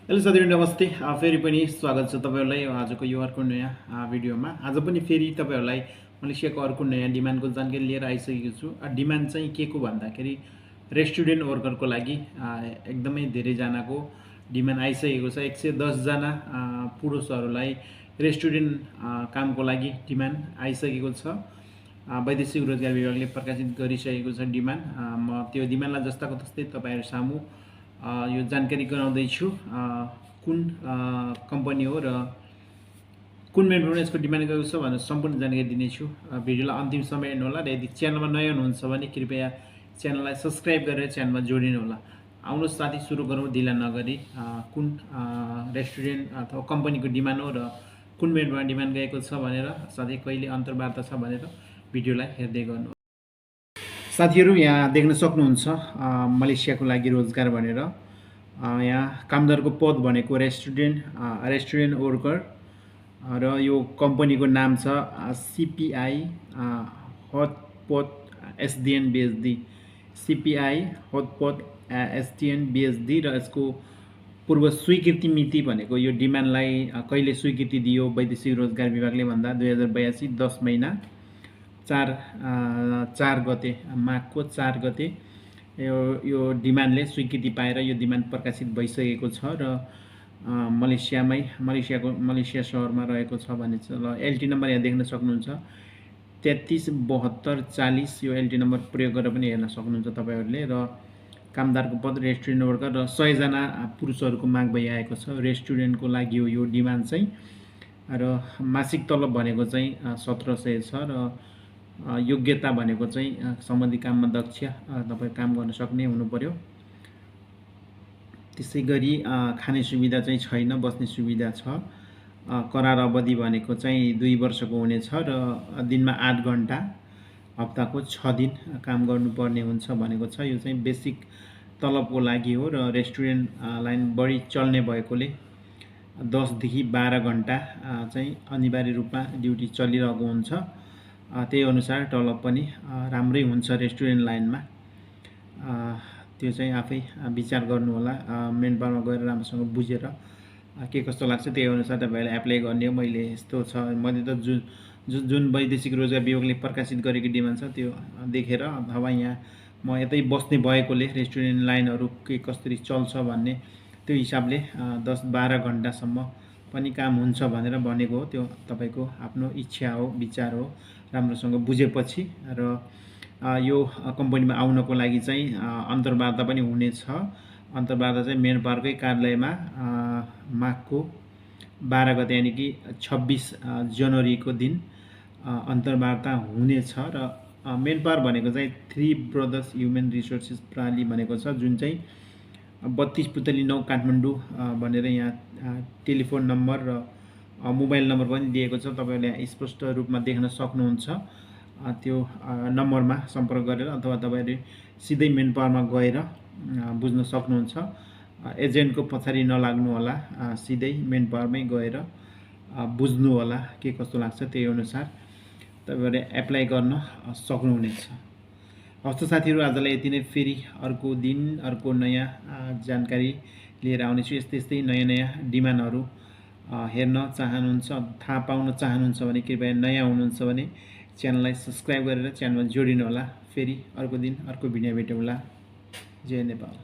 Hello साथीहरु नमस्ते। फेरि पनि स्वागत छ तपाईहरुलाई आजको यो अर्को नयाँ भिडियोमा। आज पनि फेरि तपाईहरुलाई मलेसियाको अर्को नयाँ डिमान्डको जानकारी लिएर आइसकेको छु। डिमान्ड चाहिँ के को भन्दाखेरि रेस्टुरेन्ट वर्करको लागि एकदमै धेरै जनाको डिमान्ड आइसकेको छ। 110 जना पुरुषहरुलाई रेस्टुरेन्ट कामको लागि डिमान्ड आइसकेको छ। वैदेशिक रोजगार विभागले प्रकाशित गरिसकेको छ डिमान्ड। म त्यो डिमान्डलाई जस्ताको तस्तै तपाईहरु सामु यो जानकारी गराउँदै छु। कुन कम्पनी हो र कुन मेन्टरमा यसको डिमान्ड गरेको छ भनेर सम्पूर्ण जानकारी दिनेछु। भिडियोलाई अन्तिमसम्म हेर्नु होला र यदि च्यानलमा नयाँ हुनुहुन्छ भने कृपया च्यानललाई सब्स्क्राइब गरेर च्यानलमा जोडिनु होला। आउनुहोस् साथी सुरु गरौँ ढिला नगरी। कुन रेस्टुरेन्ट अथवा कम्पनीको डिमान्ड हो र कुन मेन्टमा डिमान्ड गएको छ भनेर साथै कहिले अन्तर्वार्ता छ भनेर भिडियोलाई हेर्दै गर्नु। साथीहरु यहाँ देख्न सक्नुहुन्छ मलेसियाको लागि रोजगार भनेर यहाँ कामदारको पद भनेको रेस्टुरेन्ट वर्कर र यो कम्पनीको नाम छ CPI हटपट SDN BSD. CPI हटपट SDN BSD र यसको पूर्व स्वीकृति मिति भनेको यो डिमान्डलाई कहिले स्वीकृति दियो वैदेशिक रोजगार विभागले भन्दा 2082 10 महिना 4 गते माघको 4 गते यो डिमान्डले स्वीकृति पाएर यो डिमान्ड प्रकाशित भइसकेको छ र मलेसिया शहरमा रहेको छ भने ल एलटी नम्बर यहाँ देख्न सक्नुहुन्छ 337240 यो एलटी नम्बर प्रयोग गरेर पनि हेर्न सक्नुहुन्छ तपाईहरुले। र कामदारको पद रेस्टुरेन्ट वर्कर र 100 जना पुरुषहरुको माग भइआएको छ। रेस्टुरेन्टको लागि हो यो डिमान्ड चाहिँ र मासिक तलब भनेको चाहिँ 1700 छ र योग्यता भनेको चाहिँ सम्बन्धित काममा दक्ष तपाई काम गर्न सक्ने हुनु पर्यो। त्यसैगरी खाने सुविधा चाहिँ छैन, बस्ने सुविधा छ। करार अवधि भनेको चाहिँ 2 वर्षको हुनेछ र दिनमा 8 घण्टा हप्ताको 6 दिन काम गर्नुपर्ने हुन्छ भनेको छ। यो चाहिँ बेसिक तलबको लागि हो र रेस्टुरेन्ट लाइन बढी चल्ने भएकोले 10 देखि 12 घण्टा चाहिँ अनिवार्य रूपमा ड्युटी चलिरहेको हुन्छ। त्यही अनुसार तलब पनि राम्रै हुन्छ रेस्टुरेन्ट लाइनमा। त्यो चाहिँ आफै विचार गर्नु होला। मेन पावरमा गएर राम्रोसँग बुझेर के कस्तो लाग्छ त्यही अनुसार तपाईहरुले एप्लाई गर्ने हो। मैले यस्तो छ मैले त जुन वैदेशिक रोजगार विभागले प्रकाशित गरेको डिमान्ड छ त्यो देखेर अथवा यहाँ म यतै बस्ने भएकोले रेस्टुरेन्ट लाइनहरु के कसरी चल्छ भन्ने त्यो हिसाबले 10-12 घण्टासम्म पनि काम हुन्छ भनेर भनेको हो। त्यो तपाईको आफ्नो इच्छा हो, विचार हो। राम्रोसँग बुझेपछि र यो कम्पनीमा आउनको लागि चाहिँ अन्तर्वार्ता पनि हुनेछ। अन्तर्वार्ता चाहिँ मेन पावरकै कार्यालयमा माघको 12 गते यानी कि 26 जनवरीको दिन अन्तर्वार्ता हुनेछ र मेन पावर भनेको चाहिँ 3 ब्रदर्स ह्युमन रिसोर्सेस प्रणाली भनेको छ जुन चाहिँ 32 पुतली 9 काठमाडौँ भनेर यहाँ टेलिफोन नम्बर र मोबाइल नम्बर पनि दिएको छ। तपाईहरुले स्पष्ट रूपमा देख्न सक्नुहुन्छ। त्यो नम्बरमा सम्पर्क गरेर अथवा तपाईहरुले सिधै मेन पावरमा गएर बुझ्न सक्नुहुन्छ। एजेन्टको पछाडी नलाग्नु होला, सिधै मेन पावरमै गएर बुझ्नु होला के कस्तो लाग्छ त्यही अनुसार तपाईहरुले एप्लाई गर्न सक्नुहुनेछ। हस्त साथीहरु आजलाई यति नै। फेरि अर्को दिन अर्को नयाँ जानकारी लिएर आउनेछु। यस्तै नयाँ डिमान्डहरु हेर्न चाहनुहुन्छ, थाहा पाउन चाहनुहुन्छ भने कृपया नयाँ हुनुहुन्छ भने च्यानललाई सब्स्क्राइब गरेर च्यानलमा जोडिनु होला। फेरि अर्को दिन अर्को भिडियो भेटौँला। जय नेपाल।